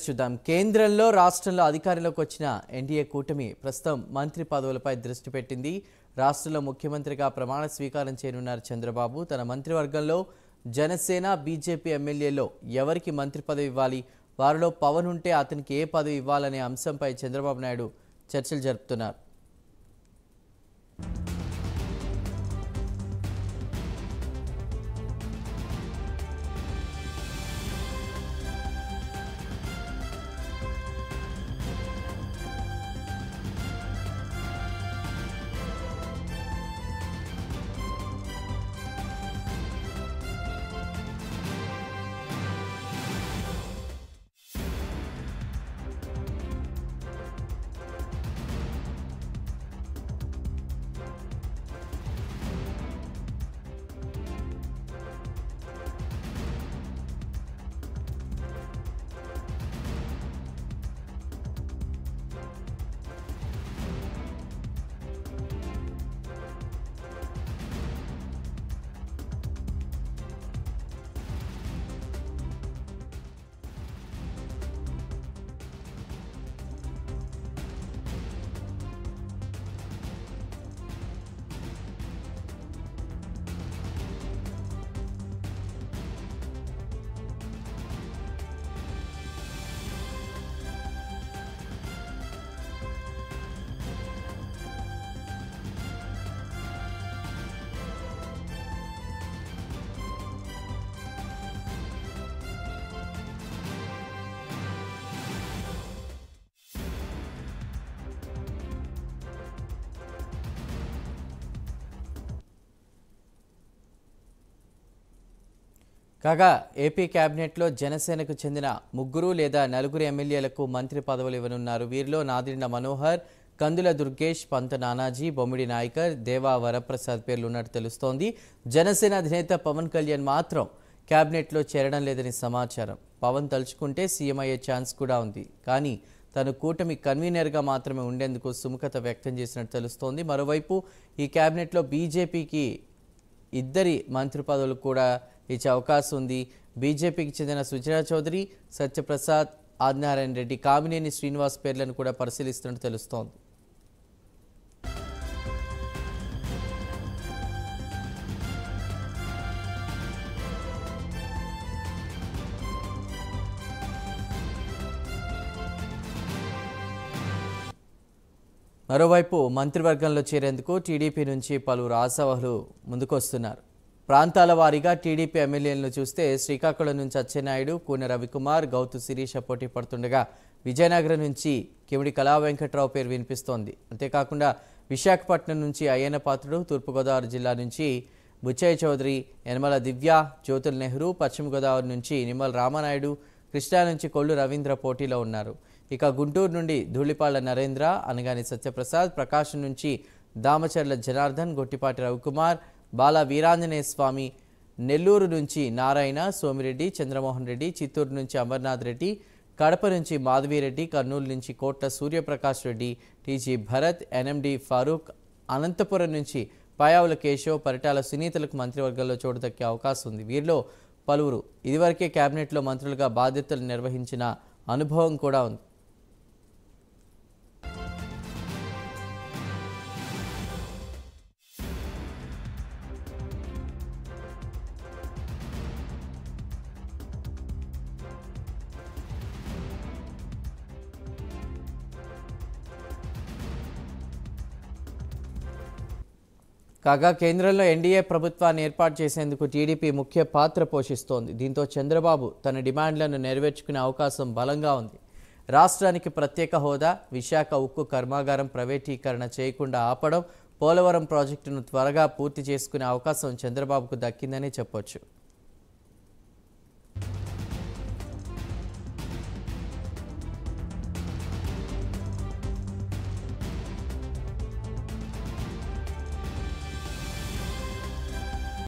చూద్దాం. కేంద్రంలో రాష్ట్రంలో అధికారంలోకి వచ్చిన ఎన్డీఏ కూటమి ప్రస్తుతం మంత్రి పదవులపై దృష్టి పెట్టింది. రాష్ట్రంలో ముఖ్యమంత్రిగా ప్రమాణ స్వీకారం చేయనున్నారు చంద్రబాబు. తన మంత్రివర్గంలో జనసేన, బీజేపీ ఎమ్మెల్యేలో ఎవరికి మంత్రి పదవి ఇవ్వాలి, వారిలో పవన్ ఉంటే అతనికి ఏ పదవి ఇవ్వాలనే అంశంపై చంద్రబాబు నాయుడు చర్చలు జరుపుతున్నారు. కాగా ఏపీ కేబినెట్లో జనసేనకు చెందిన 3 లేదా 4 ఎమ్మెల్యేలకు మంత్రి పదవులు ఇవ్వనున్నారు. వీరిలో నాదిండ్ల మనోహర్, కందుల దుర్గేష్, పంత నానాజీ, బొమ్మిడి నాయకర్, దేవా వరప్రసాద్ పేర్లు ఉన్నట్టు తెలుస్తోంది. జనసేన అధినేత పవన్ కళ్యాణ్ మాత్రం కేబినెట్లో చేరడం లేదని సమాచారం. పవన్ తలుచుకుంటే సీఎం అయ్యే ఛాన్స్ కూడా ఉంది. కానీ తను కూటమి కన్వీనర్గా మాత్రమే ఉండేందుకు సుముఖత వ్యక్తం చేసినట్టు తెలుస్తోంది. మరోవైపు ఈ కేబినెట్లో బీజేపీకి 2 మంత్రి పదవులు కూడా ఇచ్చే అవకాశం ఉంది. బీజేపీకి చెందిన సుజనా చౌదరి, సత్యప్రసాద్, ఆదినారాయణ రెడ్డి, కామినేని శ్రీనివాస్ పేర్లను కూడా పరిశీలిస్తున్నట్టు తెలుస్తోంది. మరోవైపు మంత్రివర్గంలో చేరేందుకు టీడీపీ నుంచి పలువురు ఆశావహులు ముందుకొస్తున్నారు. ప్రాంతాల వారీగా టీడీపీ ఎమ్మెల్యేలను చూస్తే శ్రీకాకుళం నుంచి అచ్చెన్నాయుడు, కూన రవికుమార్, గౌతు శిరీష పోటీ పడుతుండగా విజయనగరం నుంచి కిమిడి కళా వెంకట్రావు పేరు వినిపిస్తోంది. అంతేకాకుండా విశాఖపట్నం నుంచి అయ్యన్న పాత్రుడు, తూర్పుగోదావరి జిల్లా నుంచి బుచ్చయ్య చౌదరి, యనమల దివ్య, జ్యోతుల్ నెహ్రూ, పశ్చిమ గోదావరి నుంచి నిమ్మల రామనాయుడు, కృష్ణా నుంచి కొల్లు రవీంద్ర పోటీలో ఉన్నారు. ఇక గుంటూరు నుండి ధూళిపాళ్ల నరేంద్ర, అనగాని సత్యప్రసాద్, ప్రకాశం నుంచి దామచర్ల జనార్దన్, గొట్టిపాటి రవికుమార్, బాల వీరాంజనేయ స్వామి, నెల్లూరు నుంచి నారాయణ, సోమిరెడ్డి, చంద్రమోహన్ రెడ్డి, చిత్తూరు నుంచి అమర్నాథ్ రెడ్డి, కడప నుంచి మాధవిరెడ్డి, కర్నూలు నుంచి కోట్ల సూర్యప్రకాష్ రెడ్డి, టీజీ భరత్, ఎన్ఎండి ఫారూక్, అనంతపురం నుంచి పాయావుల కేశవ్, పరిటాల సునీతలకు మంత్రివర్గంలో చోటు దక్కే అవకాశం ఉంది. వీరిలో పలువురు ఇదివరకే కేబినెట్లో మంత్రులుగా బాధ్యతలు నిర్వహించిన అనుభవం కూడా ఉంది. కాగా కేంద్రంలో ఎన్డీఏ ప్రభుత్వాన్ని ఏర్పాటు చేసేందుకు టీడీపీ ముఖ్య పాత్ర పోషిస్తోంది. దీంతో చంద్రబాబు తన డిమాండ్లను నెరవేర్చుకునే అవకాశం బలంగా ఉంది. రాష్ట్రానికి ప్రత్యేక హోదా, విశాఖ ఉక్కు కర్మాగారం ప్రైవేటీకరణ చేయకుండా ఆపడం, పోలవరం ప్రాజెక్టును త్వరగా పూర్తి చేసుకునే అవకాశం చంద్రబాబుకు దక్కిందని చెప్పొచ్చు.